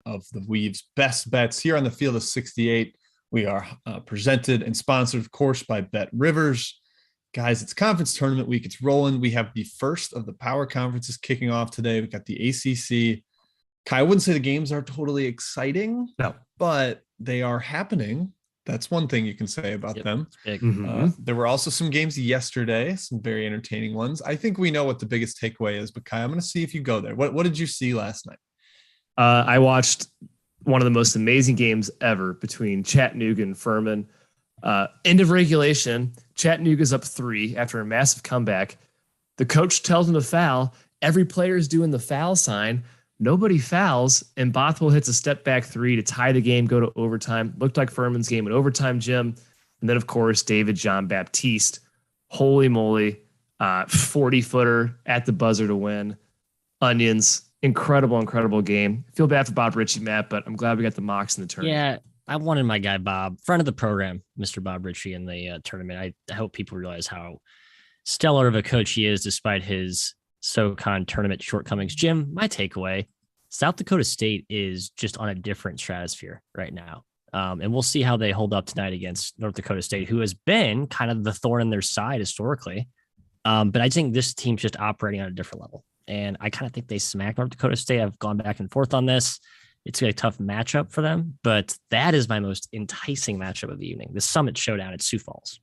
of the Weave's best bets here on the Field of 68. We are presented and sponsored, of course, by BetRivers. Guys, it's conference tournament week. It's rolling. We have the first of the power conferences kicking off today. We've got the ACC. Kai, I wouldn't say the games are totally exciting, no, but they are happening. That's one thing you can say about them. There were also some games yesterday, some very entertaining ones. I think we know what the biggest takeaway is, but Kai, I'm going to see if you go there. What did you see last night? I watched one of the most amazing games ever between Chattanooga and Furman. End of regulation. Chattanooga's up 3 after a massive comeback. The coach tells them to foul. Every player is doing the foul sign. Nobody fouls, and Bothwell hits a step back 3 to tie the game, go to overtime. Looked like Furman's game in overtime, Jim. And then, of course, David John Baptiste. Holy moly. 40-footer at the buzzer to win. Onions. Incredible game. Feel bad for Bob Ritchie, Matt, but I'm glad we got the mocks in the tournament. Yeah, I wanted my guy Bob, friend of the program, Mr. Bob Ritchie, in the tournament. I hope people realize how stellar of a coach he is despite his SoCon tournament shortcomings. Jim, my takeaway, South Dakota State is just on a different stratosphere right now. And we'll see how they hold up tonight against North Dakota State, who has been kind of the thorn in their side historically. But I think this team's just operating on a different level. And I kind of think they smacked North Dakota State. I've gone back and forth on this. It's a tough matchup for them, but that is my most enticing matchup of the evening. The Summit Showdown at Sioux Falls.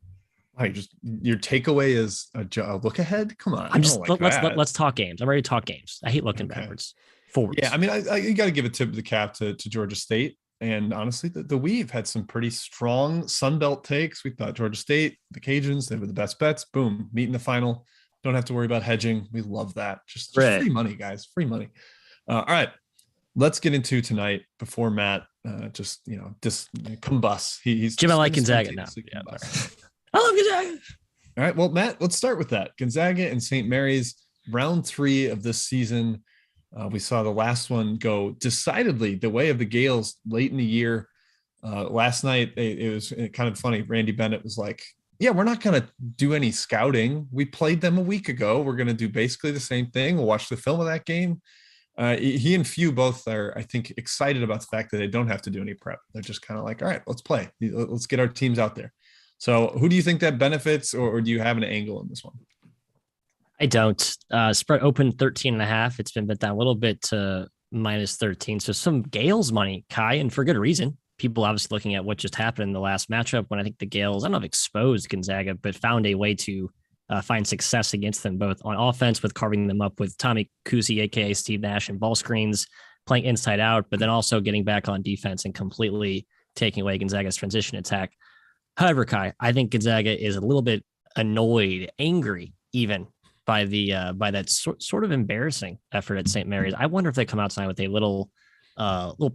Your takeaway is a look ahead. Come on, let's talk games. I'm ready to talk games. I hate looking backwards, forwards. Yeah, I mean, you got to give a tip of the cap to Georgia State, and honestly, the Weave had some pretty strong Sunbelt takes. We thought Georgia State, the Cajuns, they were the best bets. Boom, meet in the final. Don't have to worry about hedging. We love that. Just free money, guys. Free money. All right, let's get into tonight before Matt combusts. He's Jim. I like Gonzaga now. Yeah, I love Gonzaga. All right, well, Matt, let's start with that. Gonzaga and St. Mary's, round 3 of this season. We saw the last one go decidedly the way of the Gales late in the year. Last night, it was kind of funny. Randy Bennett was like, yeah, we're not going to do any scouting. We played them a week ago. We're going to do basically the same thing. We'll watch the film of that game. He and Few both are, I think, excited about the fact that they don't have to do any prep. They're just kind of like, all right, let's play. Let's get our teams out there. So who do you think that benefits, or do you have an angle in this one? I don't. Spread open 13.5. It's been bet down a little bit to minus 13. So some Gales money, Kai, and for good reason. People obviously looking at what just happened in the last matchup when I think the Gales, I don't know if exposed Gonzaga, but found a way to find success against them, both on offense with carving them up with Tommy Kuzi, aka Steve Nash, and ball screens, playing inside out, but then also getting back on defense and completely taking away Gonzaga's transition attack. However, Kai, I think Gonzaga is a little bit annoyed, angry even by that sort of embarrassing effort at St. Mary's. I wonder if they come out tonight with a little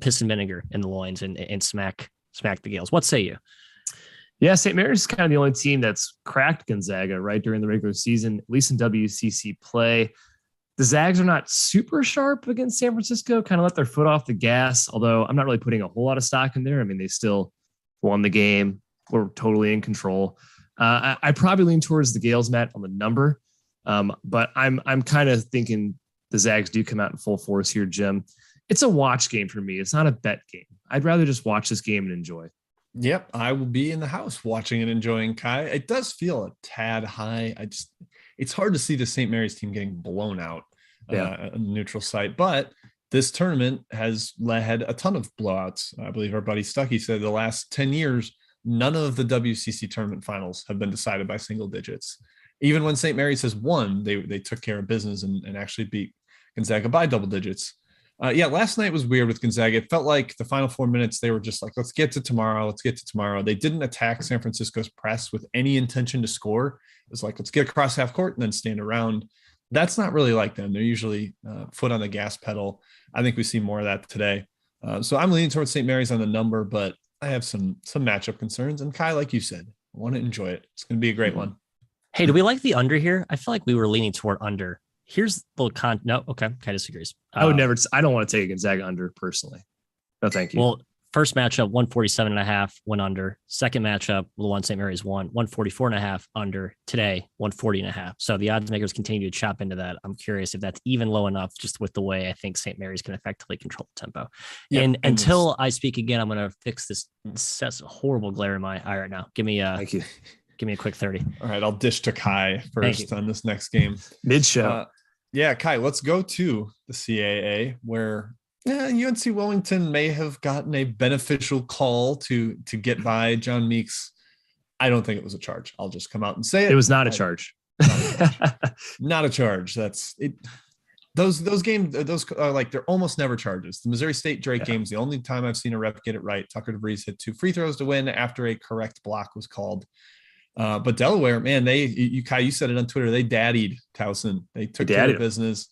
piss and vinegar in the loins and smack the Gales. What say you? Yeah, St. Mary's is kind of the only team that's cracked Gonzaga right during the regular season, at least in WCC play. The Zags are not super sharp against San Francisco, kind of let their foot off the gas, although I'm not really putting a whole lot of stock in there. I mean, they still won the game, were totally in control. I probably lean towards the Gales, Matt, on the number, but I'm kind of thinking the Zags do come out in full force here, Jim. It's a watch game for me. It's not a bet game. I'd rather just watch this game and enjoy. Yep, I will be in the house watching and enjoying, Kai. It does feel a tad high. It's hard to see the St. Mary's team getting blown out on the neutral site, but this tournament has had a ton of blowouts. I believe our buddy Stuckey said the last 10 years, none of the WCC tournament finals have been decided by single digits. Even when St. Mary's has won, they took care of business and actually beat Gonzaga by double digits. Last night was weird with Gonzaga. It felt like the final 4 minutes, they were just like, let's get to tomorrow. They didn't attack San Francisco's press with any intention to score. It was like, let's get across half court and then stand around. That's not really like them. They're usually foot on the gas pedal. I think we see more of that today. So I'm leaning towards St. Mary's on the number, but I have some matchup concerns. And Kai, like you said, I want to enjoy it. It's going to be a great one. Hey, do we like the under here? I feel like we were leaning toward under. Here's the no. Okay. Kai disagrees. I don't want to take a Gonzaga under personally. No, thank you. Well, First matchup, 147.5 went under. Second matchup, the one St. Mary's won, 144.5 under. Today, 140.5. So the odds makers continue to chop into that. I'm curious if that's even low enough, just with the way I think St. Mary's can effectively control the tempo. Yeah, and until I speak again, I'm going to fix this. That's a horrible glare in my eye right now. Thank you. Give me a quick 30. All right, I'll dish to Kai first on this next game. Mid-show. Yeah, Kai, let's go to the CAA where UNC Wilmington may have gotten a beneficial call to get by John Meeks. I don't think it was a charge. I'll just come out and say it. It was not a charge. Not a charge. That's it. Those games, those are like, they're almost never charges. The Missouri State Drake games, the only time I've seen a ref get it right. Tucker DeVries hit 2 free throws to win after a correct block was called. But Delaware, man, Kai, you said it on Twitter. They daddied Towson. They took care of business.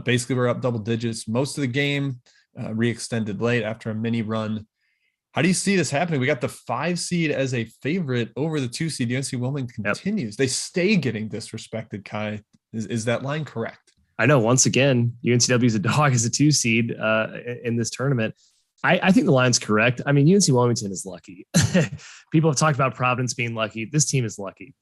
Basically, we're up double digits most of the game. Re-extended late after a mini run. How do you see this happening? We got the 5 seed as a favorite over the 2 seed. UNC Wilmington continues. They stay getting disrespected. Kai, is that line correct? I know. Once again, UNCW is a dog as a 2 seed in this tournament. I think the line's correct. I mean, UNC Wilmington is lucky. People have talked about Providence being lucky. This team is lucky.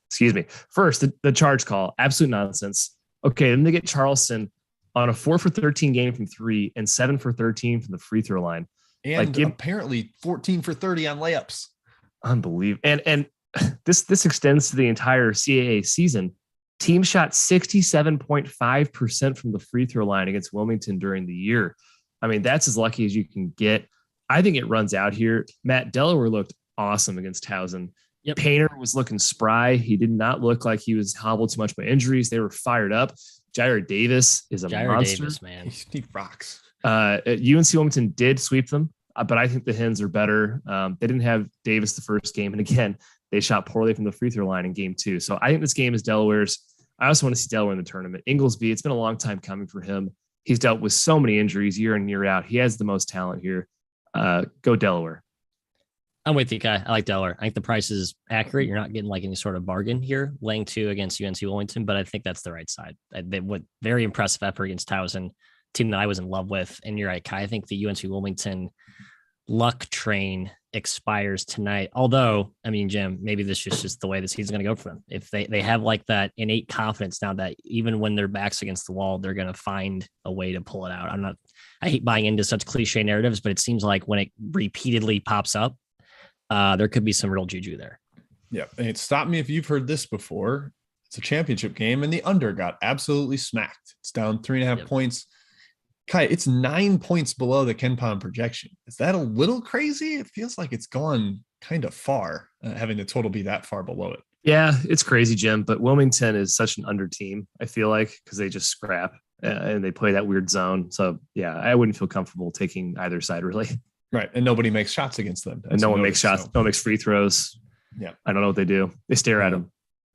Excuse me. First, the charge call, absolute nonsense. Okay, then they get Charleston on a 4 for 13 game from 3 and 7 for 13 from the free throw line. And apparently 14 for 30 on layups. Unbelievable. And this extends to the entire CAA season. Team shot 67.5% from the free throw line against Wilmington during the year. I mean, that's as lucky as you can get. I think it runs out here. Matt, Delaware looked awesome against Towson. Yep. Painter was looking spry. He did not look like he was hobbled too much by injuries. They were fired up. Jair Davis is a monster. Davis, man. He rocks. UNC Wilmington did sweep them, but I think the Hens are better. They didn't have Davis the first game. And again, they shot poorly from the free throw line in game 2. So I think this game is Delaware's. I also want to see Delaware in the tournament. Inglesby, it's been a long time coming for him. He's dealt with so many injuries year in, year out. He has the most talent here. Go Delaware. I'm with you, Kai. I like Delaware. I think the price is accurate. You're not getting like any sort of bargain here, laying 2 against UNC Wilmington, but I think that's the right side. They went very impressive effort against Towson, team that I was in love with. And you're right, Kai. I think the UNC Wilmington luck train expires tonight. Although, I mean, Jim, maybe this is just the way the season's going to go for them. If they have like that innate confidence now that even when their back's against the wall, they're going to find a way to pull it out. I hate buying into such cliche narratives, but it seems like when it repeatedly pops up, there could be some real juju there. Yeah. And stop me if you've heard this before. It's a championship game and the under got absolutely smacked. It's down 3.5 points. Kai, it's 9 points below the KenPom projection. Is that a little crazy? It feels like it's gone kind of far, having the total be that far below it. Yeah, it's crazy, Jim, but Wilmington is such an under team, I feel like, because they just scrap and they play that weird zone. So, yeah, I wouldn't feel comfortable taking either side, really. Right, and nobody makes shots against them. And no one makes shots. No one makes free throws. Yeah. I don't know what they do. They stare at them.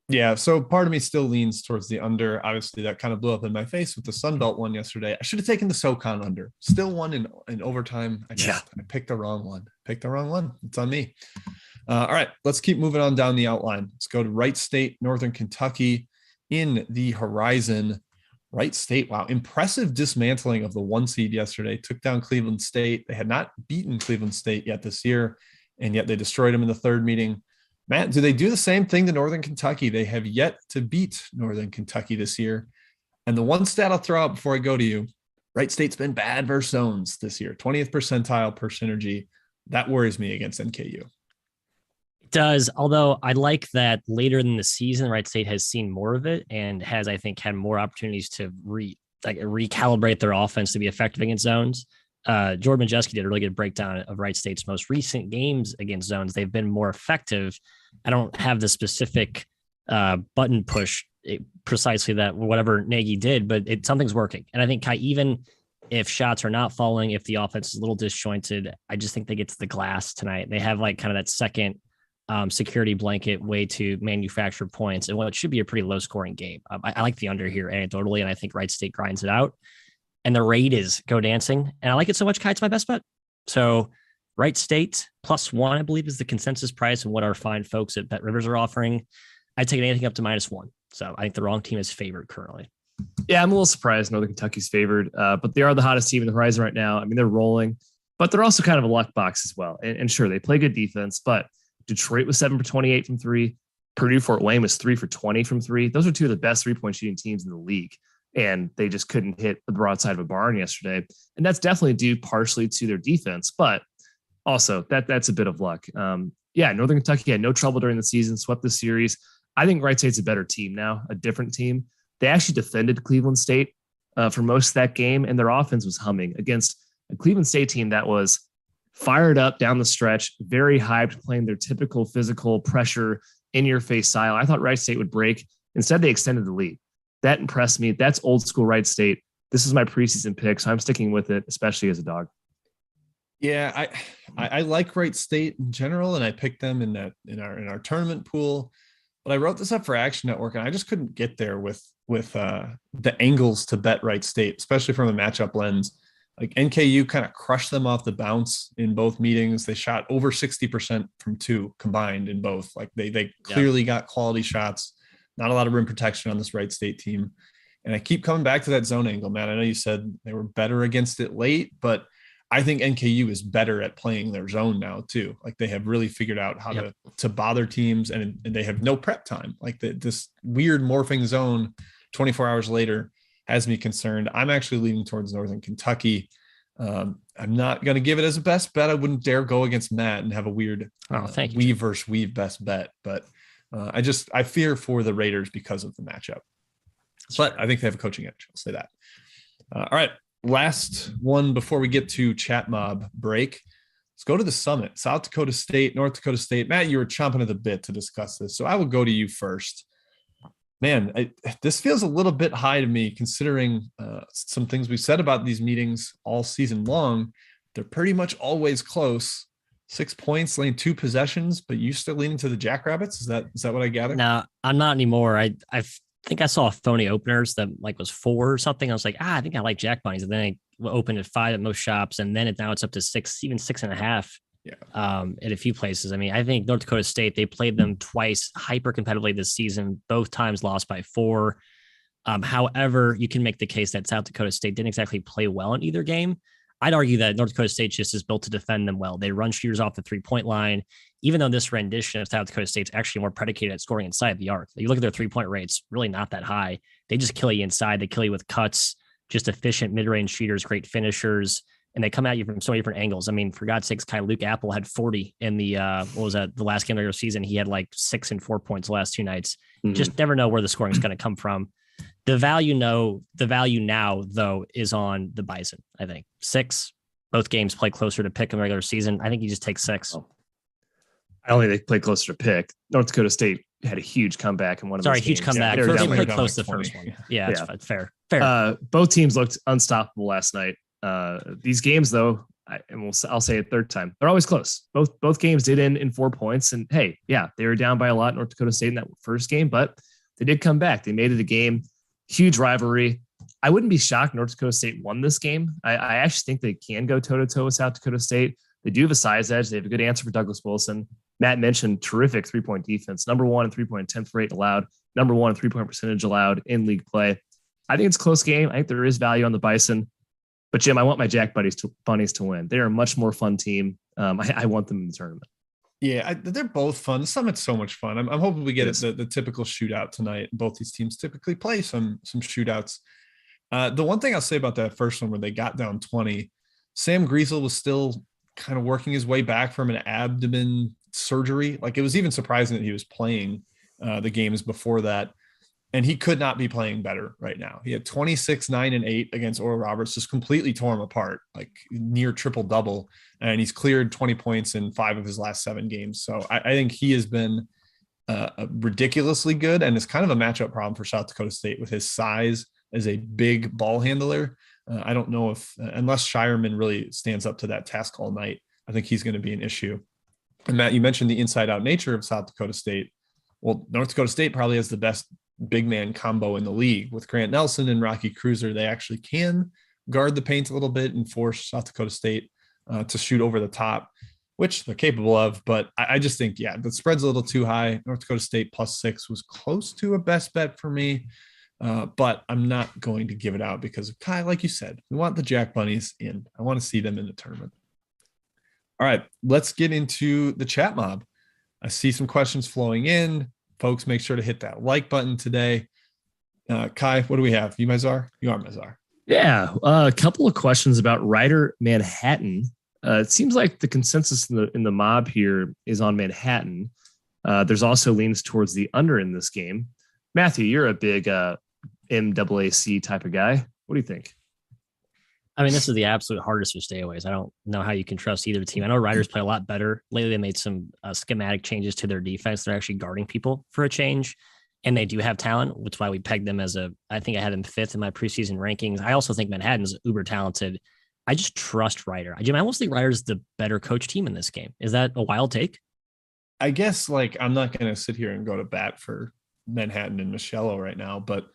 Yeah, so part of me still leans towards the under. Obviously, that kind of blew up in my face with the Sunbelt one yesterday. I should have taken the SoCon under. Still won in overtime. I picked the wrong one. It's on me. All right, let's keep moving on down the outline. Let's go to Wright State, Northern Kentucky in the horizon. Wright State, wow, impressive dismantling of the 1 seed yesterday. Took down Cleveland State. They had not beaten Cleveland State yet this year, and yet they destroyed them in the third meeting. Matt, do they do the same thing to Northern Kentucky? They have yet to beat Northern Kentucky this year. And the one stat I'll throw out before I go to you, Wright State's been bad versus zones this year, 20th percentile per synergy. That worries me against NKU. It does, although I like that later in the season, Wright State has seen more of it and has, I think, had more opportunities to recalibrate their offense to be effective against zones. Jordan Majeski did a really good breakdown of Wright State's most recent games against zones. They've been more effective. I don't have the specific button push precisely that whatever Nagy did, but something's working. And I think even if shots are not falling, if the offense is a little disjointed, I just think they get to the glass tonight. They have like kind of that second security blanket way to manufacture points and what should be a pretty low scoring game. I like the under here anecdotally, and I think Wright State grinds it out. And the rate is go dancing. And I like it so much, Kai, it's my best bet. So Wright State +1, I believe, is the consensus price and what our fine folks at BetRivers are offering. I'd take anything up to -1. So I think the wrong team is favored currently. Yeah, I'm a little surprised Northern Kentucky's favored, but they are the hottest team in the horizon right now. I mean, they're rolling. but they're also kind of a luck box as well. And sure, they play good defense, but Detroit was 7 for 28 from three. Purdue Fort Wayne was 3 for 20 from three. Those are two of the best 3-point shooting teams in the league. And they just couldn't hit the broadside of a barn yesterday. And that's definitely due partially to their defense, but also that's a bit of luck. Northern Kentucky had no trouble during the season, swept the series. I think Wright State's a better team now, a different team. They actually defended Cleveland State for most of that game, and their offense was humming against a Cleveland State team that was fired up down the stretch, very hyped, playing their typical physical pressure, in-your-face style. I thought Wright State would break. Instead, they extended the lead. That impressed me. That's old school Wright State. This is my preseason pick, so I'm sticking with it, especially as a dog. Yeah, I like Wright State in general, and I picked them in our tournament pool. But I wrote this up for Action Network, and I just couldn't get there with the angles to bet Wright State, especially from a matchup lens. Like NKU kind of crushed them off the bounce in both meetings. They shot over 60% from two combined in both. Like they clearly got quality shots. Not a lot of rim protection on this Wright State team. And I keep coming back to that zone angle, man. I know you said they were better against it late, but I think NKU is better at playing their zone now too. Like they have really figured out how to bother teams, and they have no prep time. Like this weird morphing zone 24 hours later has me concerned. I'm actually leaning towards Northern Kentucky. I'm not going to give it as a best bet. I wouldn't dare go against Matt and have a weird weave versus weave best bet, but I fear for the Raiders because of the matchup. But I think they have a coaching edge. I'll say that. All right. Last one before we get to Chat Mob break. Let's go to the Summit. South Dakota State, North Dakota State. Matt, you were chomping at the bit to discuss this, so I will go to you first. Man, this feels a little bit high to me considering some things we said about these meetings all season long. They're pretty much always close. 6 points, laying 2 possessions, but you still leaning to the Jackrabbits? Is that what I gather? No, I'm not anymore. I think I saw phony openers that was 4 or something. I was like, I think I like Jack Bunnies. And then I opened at 5 at most shops. And then now it's up to 6, even 6.5 at a few places. I mean, I think North Dakota State, they played them twice hyper competitively this season, both times lost by 4. However, you can make the case that South Dakota State didn't exactly play well in either game. I'd argue that North Dakota State just is built to defend them well. They run shooters off the 3-point line, even though this rendition of South Dakota State's actually more predicated at scoring inside the arc. You look at their 3-point rates, really not that high. They just kill you inside. They kill you with cuts, just efficient mid-range shooters, great finishers, and they come at you from so many different angles. I mean, for God's sakes, Luke Apple had 40 in the, the last game of the regular season. He had 6 and 4 points the last 2 nights. Mm-hmm. Just never know where the scoring is going to come from. The value now, though, is on the Bison, I think. 6. Both games play closer to pick in the regular season. I think you just take 6. I don't think they play closer to pick. North Dakota State had a huge comeback in one of those games. Huge comeback. Yeah, they played close to the first one. Yeah, it's fair. Both teams looked unstoppable last night. These games, though, I'll say it third time, they're always close. Both games did end in 4 points. And hey, they were down by a lot, North Dakota State, in that first game, but they did come back. They made it a game. Huge rivalry. I wouldn't be shocked North Dakota State won this game. I actually think they can go toe-to-toe with South Dakota State. They do have a size edge. They have a good answer for Douglas Wilson. Matt mentioned terrific 3-point defense. Number 1 in 3-point attempt rate allowed. Number 1 in 3-point percentage allowed in league play. I think it's a close game. I think there is value on the Bison. But, Jim, I want my Jack Bunnies to win. They're a much more fun team. I want them in the tournament. Yeah, they're both fun. The Summit's so much fun. I'm hoping we get the typical shootout tonight. Both these teams typically play some shootouts. The one thing I'll say about that first one where they got down 20, Sam Griesel was still kind of working his way back from an abdomen surgery. It was even surprising that he was playing the games before that. And he could not be playing better right now. He had 26, 9, and 8 against Oral Roberts, just completely tore him apart, near triple double. And he's cleared 20 points in 5 of his last 7 games. So I think he has been ridiculously good. And it's kind of a matchup problem for South Dakota State with his size as a big ball handler. I don't know if, unless Shireman really stands up to that task all night, I think he's going to be an issue. And Matt, you mentioned the inside out nature of South Dakota State. Well, North Dakota State probably has the best big man combo in the league with Grant Nelson and Rocky Cruiser. They actually can guard the paint a little bit and force South Dakota State to shoot over the top, which they're capable of. But I just think, the spread's a little too high. North Dakota State +6 was close to a best bet for me. But I'm not going to give it out because of Kai, like you said, we want the Jack Bunnies in. I want to see them in the tournament. All right, let's get into the chat mob. I see some questions flowing in. Folks, make sure to hit that like button today. Kai, what do we have? You Mizar? You are Mizar. Yeah, a couple of questions about Ryder Manhattan. It seems like the consensus in the mob here is on Manhattan. There's also leans towards the under in this game. Matthew, you're a big MAAC type of guy. What do you think? I mean, this is the absolute hardest of stayaways. I don't know how you can trust either team. I know Riders play a lot better. Lately, they made some schematic changes to their defense. They're actually guarding people for a change, and they do have talent, which is why we pegged them as I think I had them 5th in my preseason rankings. I also think Manhattan's uber talented. I just trust Ryder. I almost think Ryder's the better coach team in this game. Is that a wild take? I guess I'm not going to sit here and go to bat for Manhattan and Michello right now, but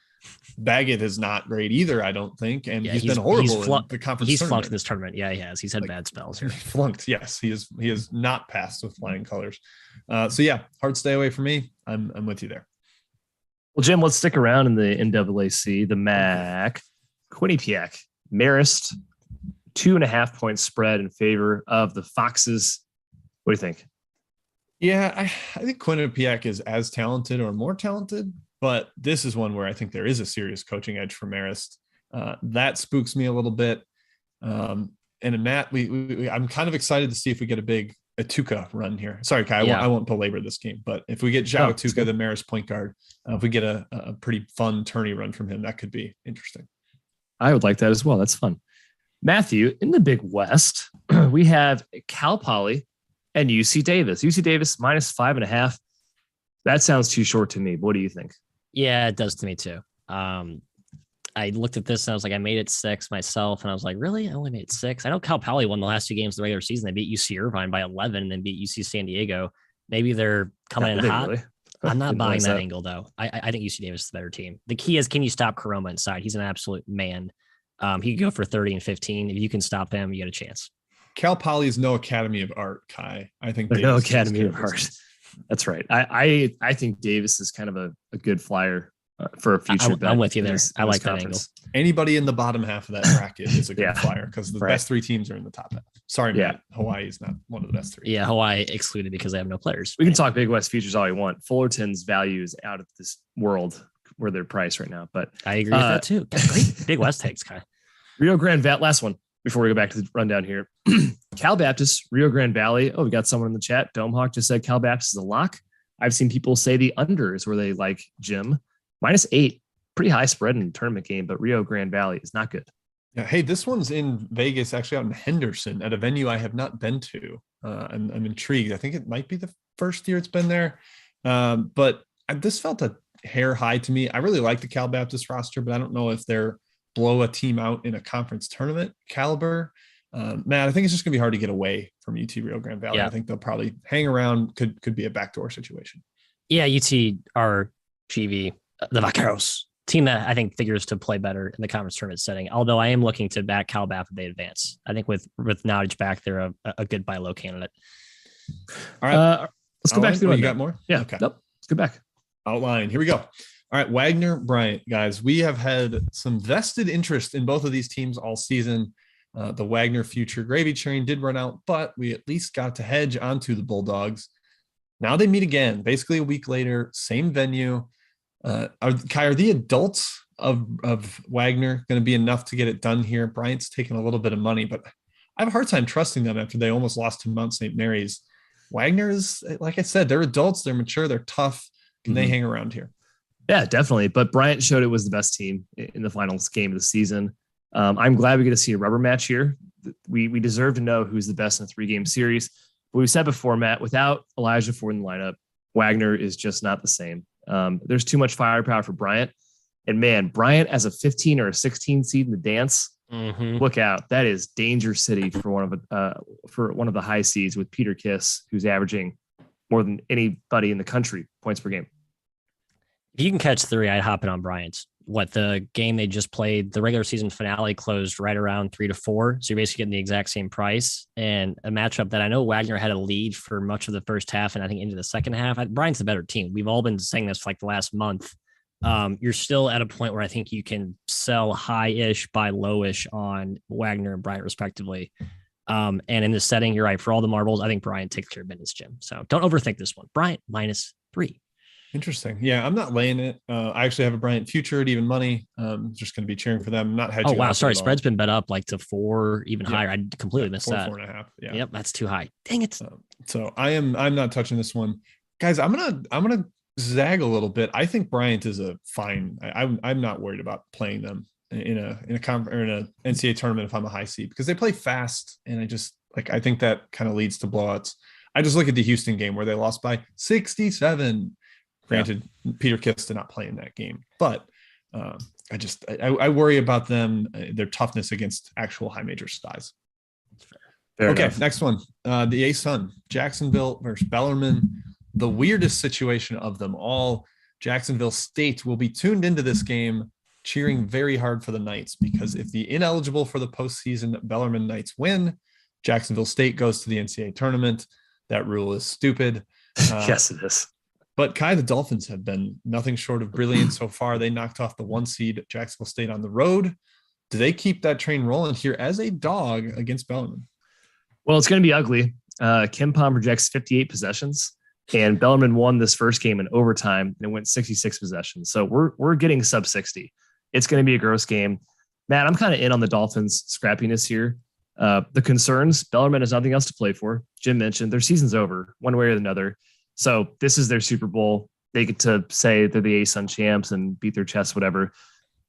Baggett is not great either, I don't think. And he's been horrible in the conference. He's flunked this tournament. Yeah, he has. He's had bad spells here. Flunked. Yes, he is not passed with flying colors. So yeah, hard stay away for me. I'm with you there. Well, Jim, let's stick around in the NAAC, the MAC. Quinnipiac, Marist, 2.5 point spread in favor of the Foxes. What do you think? Yeah, I think Quinnipiac is as talented or more talented, but this is one where I think there is a serious coaching edge for Marist. That spooks me a little bit. And in Matt, I'm kind of excited to see if we get a big Atuka run here. Sorry, Kai, I won't belabor this game, but if we get Zhao Atuka, the Marist point guard, if we get a pretty fun tourney run from him, that could be interesting. I would like that as well. That's fun. Matthew, in the Big West, we have Cal Poly and UC Davis. UC Davis -5.5. That sounds too short to me. What do you think? Yeah, it does to me too. I looked at this and I was like, I made it 6 myself. And I was like, really? I only made it 6. I know Cal Poly won the last 2 games of the regular season. They beat UC Irvine by 11 and then beat UC San Diego. Maybe they're coming in hot. Really? I'm not buying that angle though. I think UC Davis is the better team. The key is, can you stop Karoma inside? He's an absolute man. He could go for 30 and 15. If you can stop him, you got a chance. Cal Poly is no Academy of Art, Kai. I think there's no Academy of Art. That's right. I think Davis is kind of a good flyer for a future bet. I'm with you there. I like that angle. Anybody in the bottom half of that bracket is a good flyer because the best 3 teams are in the top half. Sorry, Matt. Hawaii is not one of the best 3. Yeah, Hawaii excluded because they have no players. We can talk Big West futures all you want. Fullerton's value is out of this world where they're priced right now. But I agree with that too. Great Big West takes, Kai. Rio Grande Valley. Last one before we go back to the rundown here. Cal Baptist, Rio Grande Valley. Oh, we got someone in the chat. Domehawk just said Cal Baptist is a lock. I've seen people say the under is where they like Jim. -8, pretty high spread in the tournament game, but Rio Grande Valley is not good. Yeah. Hey, this one's in Vegas, actually out in Henderson at a venue I have not been to. I'm intrigued. I think it might be the first year it's been there. But this felt a hair high to me. I really like the Cal Baptist roster, but I don't know if they're blow a team out in a conference tournament caliber. Matt, I think it's just gonna be hard to get away from UT Rio Grande Valley. Yeah. I think they'll probably hang around. Could be a backdoor situation. Yeah, UT are GV, the Vaqueros team that I think figures to play better in the conference tournament setting. Although I am looking to back Cal Bap if they advance. I think with Nowdage back, they're a good buy low candidate. All right, let's go back to the one. You got more? Yeah. Okay. Nope. Let's go back. Outline. Here we go. All right, Wagner, Bryant, guys, we have had some vested interest in both of these teams all season. The Wagner future gravy train did run out, but we at least got to hedge onto the Bulldogs. Now they meet again, basically a week later, same venue. Are the adults of Wagner going to be enough to get it done here? Bryant's taking a little bit of money, but I have a hard time trusting them after they almost lost to Mount St. Mary's. Wagner is, like I said, they're adults, they're mature, they're tough. Can they hang around here? Yeah, definitely. But Bryant showed it was the best team in the finals game of the season. I'm glad we get to see a rubber match here. We deserve to know who's the best in a 3-game series. But we said before, Matt, without Elijah Ford in the lineup, Wagner is just not the same. There's too much firepower for Bryant. And man, Bryant as a 15 or a 16 seed in the dance, look out. That is danger city for one of the high seeds with Peter Kiss, who's averaging more than anybody in the country points per game. If you can catch 3, I'd hop in on Bryant. The game they just played, the regular season finale closed right around 3 to 4. So you're basically getting the exact same price, and a matchup that I know Wagner had a lead for much of the first half. And I think into the second half, Bryant's the better team. We've all been saying this for like the last month. You're still at a point where I think you can sell high-ish, buy low-ish on Wagner and Bryant respectively. And in this setting, you're right. For all the marbles, I think Bryant takes care of business, Jim. So don't overthink this one. Bryant -3. Interesting. Yeah, I'm not laying it. I actually have a Bryant future at even money. Just going to be cheering for them. Not hedging. Oh wow, sorry. Spread's been bet up like to 4, even higher. I completely missed 4, that. 4.5. Yeah. Yep, that's too high. Dang it. So I'm not touching this one, guys. I'm gonna zag a little bit. I think Bryant is a fine. I'm not worried about playing them in a NCAA tournament if I'm a high seed, because they play fast, and I think that kind of leads to blowouts. I just look at the Houston game where they lost by 67. Granted, Peter Kiss did not play in that game, but I worry about them, their toughness against actual high major styles. Fair okay, enough. next one. The A-Sun, Jacksonville versus Bellarmine. The weirdest situation of them all. Jacksonville State will be tuned into this game, cheering very hard for the Knights, because if the ineligible for the postseason Bellarmine Knights win, Jacksonville State goes to the NCAA tournament. That rule is stupid. Yes, it is. But Kai, the Dolphins have been nothing short of brilliant so far. They knocked off the 1 seed Jacksonville State on the road. Do they keep that train rolling here as a dog against Bellarmine? Well, it's going to be ugly. Kim Pom projects 58 possessions, and Bellarmine won this first game in overtime and went 66 possessions. So we're getting sub 60. It's going to be a gross game. Matt, I'm kind of in on the Dolphins' scrappiness here. The concerns, Bellarmine has nothing else to play for. Jim mentioned their season's over one way or another. So this is their Super Bowl. They get to say they're the A-Sun champs and beat their chests, whatever.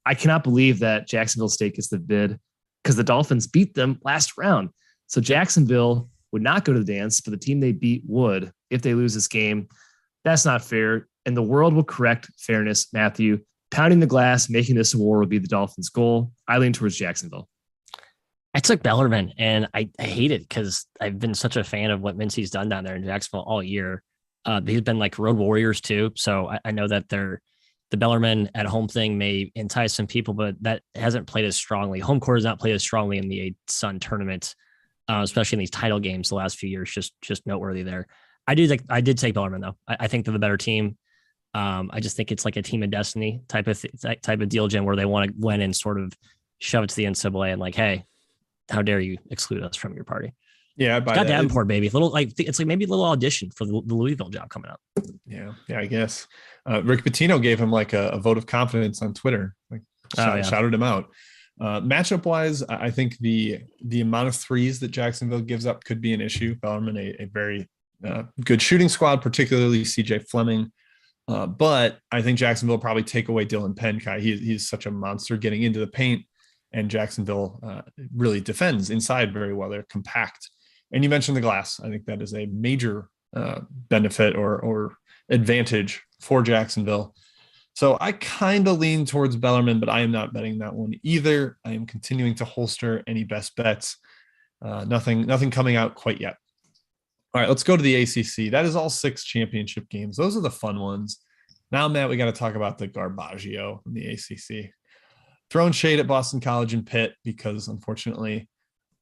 I cannot believe that Jacksonville State gets the bid, because the Dolphins beat them last round. So Jacksonville would not go to the dance, but the team they beat would if they lose this game. That's not fair. And the world will correct fairness, Matthew. Pounding the glass, making this a war will be the Dolphins' goal. I lean towards Jacksonville. I took Bellarmine, and I hate it because I've been such a fan of what Mincy's done down there in Jacksonville all year. He's been like road warriors too. So I know that the Bellarmine at home thing may entice some people, but that hasn't played as strongly. Home court has not played as strongly in the A-Sun tournament, especially in these title games the last few years. Just noteworthy there. I did take Bellarmine though. I think they're the better team. I just think it's like a team of destiny type of deal, Jim, where they want to win and sort of shove it to the NCAA and like, hey, how dare you exclude us from your party? Yeah, got Davenport, baby. It's like maybe a little audition for the Louisville job coming up. Yeah, I guess. Rick Pitino gave him like a vote of confidence on Twitter. Like shouted him out. Matchup wise, I think the amount of threes that Jacksonville gives up could be an issue. Bellarmine, a very good shooting squad, particularly CJ Fleming. But I think Jacksonville will probably take away Dylan Penn. He's such a monster getting into the paint, and Jacksonville really defends inside very well. They're compact. And you mentioned the glass. I think that is a major benefit or advantage for Jacksonville. So I kind of lean towards Bellarmine, but I am not betting that one either. I am continuing to holster any best bets. Nothing coming out quite yet. All right, let's go to the ACC. That is all 6 championship games. Those are the fun ones. Now, Matt, we got to talk about the Garbaggio in the ACC. Throwing shade at Boston College and Pitt because, unfortunately,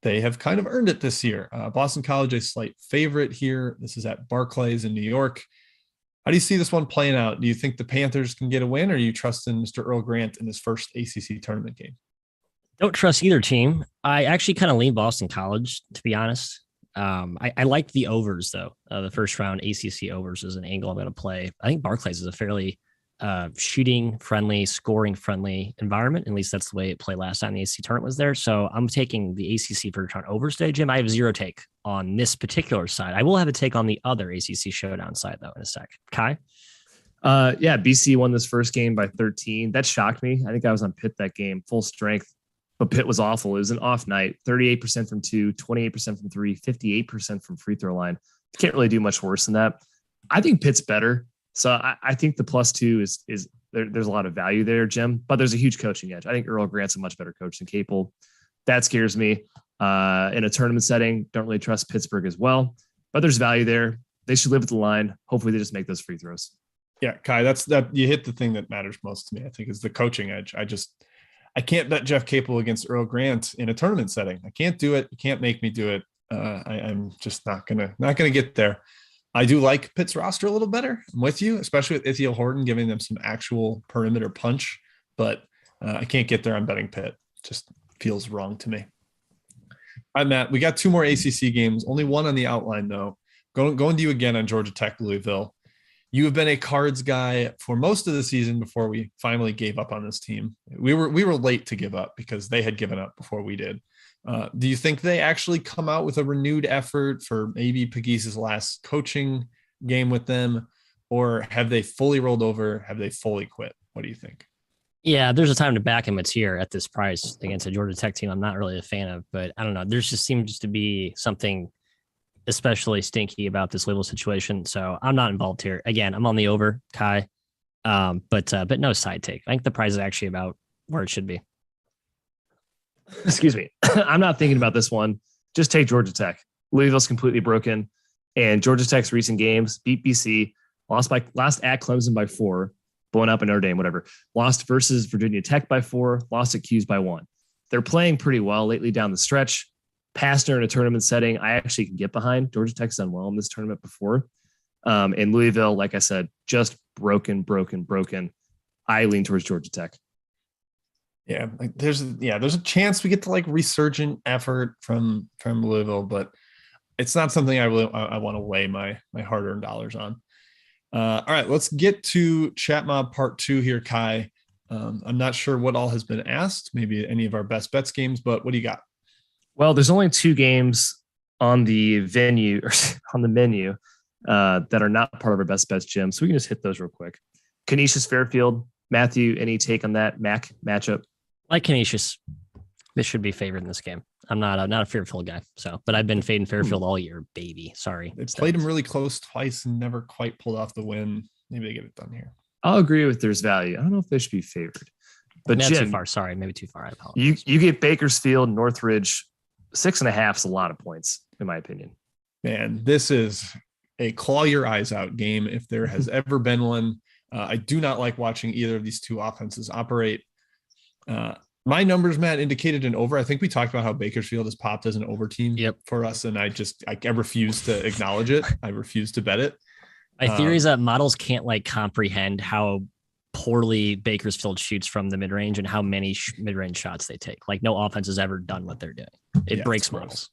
they have kind of earned it this year. Boston College, a slight favorite here. This is at Barclays in New York. How do you see this one playing out? Do you think the Panthers can get a win, or are you trusting Mr. Earl Grant in his first ACC tournament game? Don't trust either team. I actually kind of lean Boston College, to be honest. I like the overs, though. The first round ACC overs is an angle I'm going to play. I think Barclays is a fairly shooting friendly, scoring friendly environment. At least that's the way it played last time the ACC tournament was there. So I'm taking the ACC first round overs today, Jim. I have 0 take on this particular side. I will have a take on the other ACC showdown side though in a sec. Kai? BC won this first game by 13. That shocked me. I think I was on Pitt that game, full strength, but Pitt was awful. It was an off night, 38% from 2, 28% from 3, 58% from free throw line. Can't really do much worse than that. I think Pitt's better. So I think the +2 is there's a lot of value there, Jim, but there's a huge coaching edge. I think Earl Grant's a much better coach than Capel. That scares me. In a tournament setting, don't really trust Pittsburgh as well, but there's value there. They should live with the line. Hopefully they just make those free throws. Yeah, Kai, that you hit the thing that matters most to me, I think, is the coaching edge. I can't bet Jeff Capel against Earl Grant in a tournament setting. I can't do it. You can't make me do it. I'm just not gonna get there. I do like Pitt's roster a little better. I'm with you, especially with Ithiel Horton giving them some actual perimeter punch, but I can't get there. I'm betting Pitt. Just feels wrong to me. All right, Matt, we got 2 more ACC games, only one on the outline though. Going to you again on Georgia Tech, Louisville. You have been a Cards guy for most of the season before we finally gave up on this team. We were late to give up because they had given up before we did. Do you think they actually come out with a renewed effort for maybe Pegues's last coaching game with them, or have they fully rolled over? Have they fully quit? What do you think? Yeah, there's a time to back him. It's here at this price against a Georgia Tech team I'm not really a fan of, but I don't know. There just seems to be something especially stinky about this Louisville situation. So I'm not involved here. Again, I'm on the over, Kai, but no side take. I think the price is actually about where it should be. Excuse me. I'm not thinking about this one. Just take Georgia Tech. Louisville's completely broken, and Georgia Tech's recent games beat BC, lost at Clemson by 4. Blowing up in Notre Dame, whatever. Lost versus Virginia Tech by 4, lost at Q's by 1. They're playing pretty well lately down the stretch. Pastner in a tournament setting, I actually can get behind. Georgia Tech's done well in this tournament before. And Louisville, like I said, just broken. I lean towards Georgia Tech. Yeah, there's a chance we get to like resurgent effort from Louisville, but it's not something I want to weigh my hard-earned dollars on. All right, let's get to Chat Mob Part 2 here, Kai. I'm not sure what all has been asked, maybe any of our best bets games, but what do you got? Well, there's only 2 games on the menu that are not part of our best bets, Jim. So we can just hit those real quick. Canisius Fairfield. Matthew, any take on that MAC matchup? Like Canisius, this should be favored in this game. I'm not a Fairfield guy, but I've been fading Fairfield all year, baby. Sorry. They played him really close twice and never quite pulled off the win. Maybe they get it done here. I'll agree with there's value. I don't know if they should be favored. But Jim, too far. Sorry, maybe too far. I apologize. You get Bakersfield, Northridge, 6.5 is a lot of points, in my opinion. Man, this is a claw your eyes out game if there has ever been one. I do not like watching either of these two offenses operate. My numbers, Matt, indicated an over. I think we talked about how Bakersfield has popped as an over team for us, and I refuse to acknowledge it. I refuse to bet it. My theory is that models can't like comprehend how poorly Bakersfield shoots from the mid-range and how many mid-range shots they take. Like no offense has ever done what they're doing. It breaks models.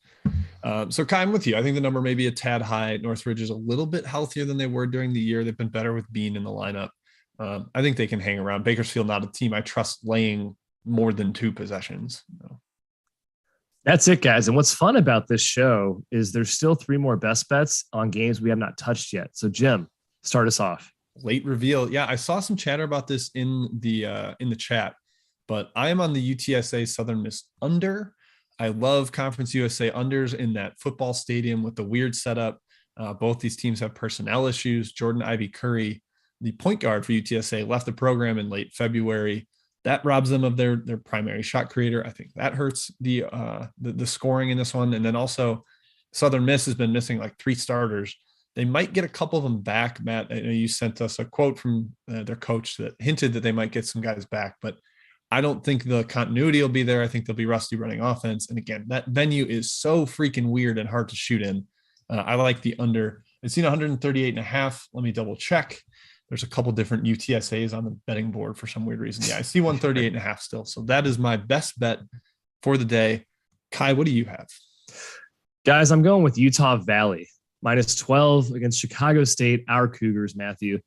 So Kai, I'm with you. I think the number may be a tad high. Northridge is a little bit healthier than they were during the year. They've been better with Bean in the lineup. I think they can hang around. Bakersfield, not a team I trust laying more than 2 possessions. No. That's it, guys. And what's fun about this show is there's still 3 more best bets on games we have not touched yet. So Jim, start us off. Late reveal. Yeah, I saw some chatter about this in the chat, but I am on the UTSA Southern Miss under. I love Conference USA unders in that football stadium with the weird setup. Both these teams have personnel issues. Jordan Ivy Curry, the point guard for UTSA, left the program in late February. That robs them of their primary shot creator. I think that hurts the scoring in this one. And then also Southern Miss has been missing like 3 starters. They might get a couple of them back. Matt, I know you sent us a quote from their coach that hinted that they might get some guys back, but I don't think the continuity will be there. I think they'll be rusty running offense. And again, that venue is so freaking weird and hard to shoot in. I like the under. I've seen 138.5. Let me double check. There's a couple different UTSAs on the betting board for some weird reason. Yeah, I see 138.5 still. So that is my best bet for the day. Kai, what do you have? Guys, I'm going with Utah Valley. -12 against Chicago State, our Cougars, Matthew.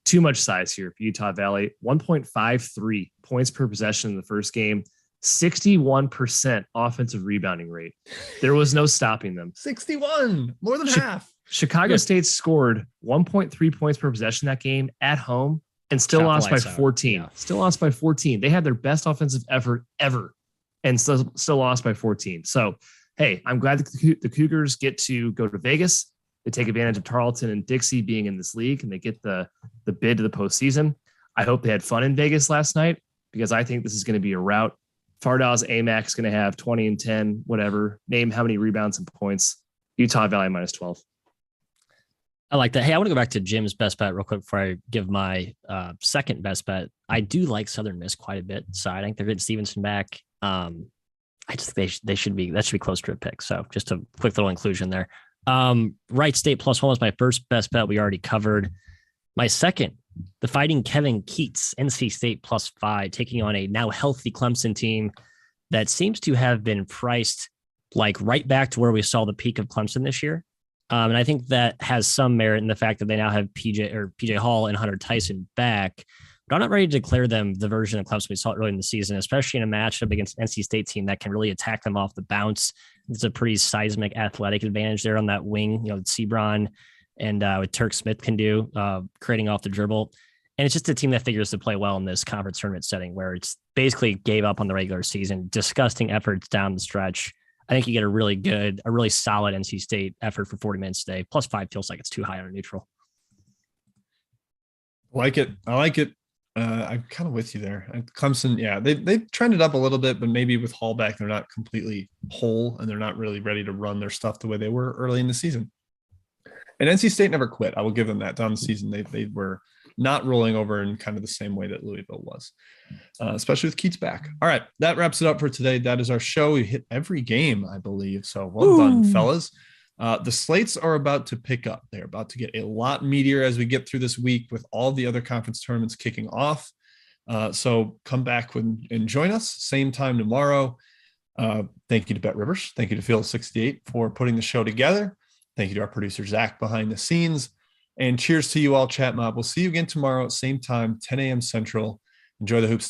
Too much size here for Utah Valley. 1.53 points per possession in the first game. 61% offensive rebounding rate. There was no stopping them. 61, more than half. Chicago State scored 1.3 points per possession that game at home and still lost by 14. Yeah. Still lost by 14. They had their best offensive effort ever and still lost by 14. So, hey, I'm glad the Cougars get to go to Vegas. They take advantage of Tarleton and Dixie being in this league, and they get the bid to the postseason. I hope they had fun in Vegas last night because I think this is going to be a rout. Fardal's AMAC is going to have 20 and 10, whatever. Name how many rebounds and points. Utah Valley -12. I like that. Hey, I want to go back to Jim's best bet real quick before I give my second best bet. I do like Southern Miss quite a bit. So I think they're getting Stevenson back. I just think that should be close to a pick. So just a quick little inclusion there. Wright State +1 was my first best bet. We already covered. My second, the Fighting Kevin Keats, NC State +5, taking on a now healthy Clemson team that seems to have been priced like right back to where we saw the peak of Clemson this year. And I think that has some merit in the fact that they now have PJ Hall and Hunter Tyson back. But I'm not ready to declare them the version of Clemson we saw early in the season, especially in a matchup against NC State team that can really attack them off the bounce. It's a pretty seismic athletic advantage there on that wing, Sebron and what Turk Smith can do, creating off the dribble. And it's just a team that figures to play well in this conference tournament setting where it's basically gave up on the regular season, disgusting efforts down the stretch. I think you get a really solid NC State effort for 40 minutes today. +5 feels like it's too high on a neutral. I like it. I'm kind of with you there. Clemson, yeah, they've trended up a little bit, but maybe with Hall back, they're not completely whole and they're not really ready to run their stuff the way they were early in the season. And NC State never quit. I will give them that. Down the season, they were not rolling over in kind of the same way that Louisville was, especially with Keats back. All right, that wraps it up for today. That is our show. We hit every game, I believe. So well done, fellas. The slates are about to pick up. They're about to get a lot meatier as we get through this week with all the other conference tournaments kicking off. So come back and join us. Same time tomorrow. Thank you to BetRivers. Thank you to Field 68 for putting the show together. Thank you to our producer, Zach, behind the scenes. And cheers to you all, Chat Mob. We'll see you again tomorrow, same time, 10 a.m. Central. Enjoy the hoops.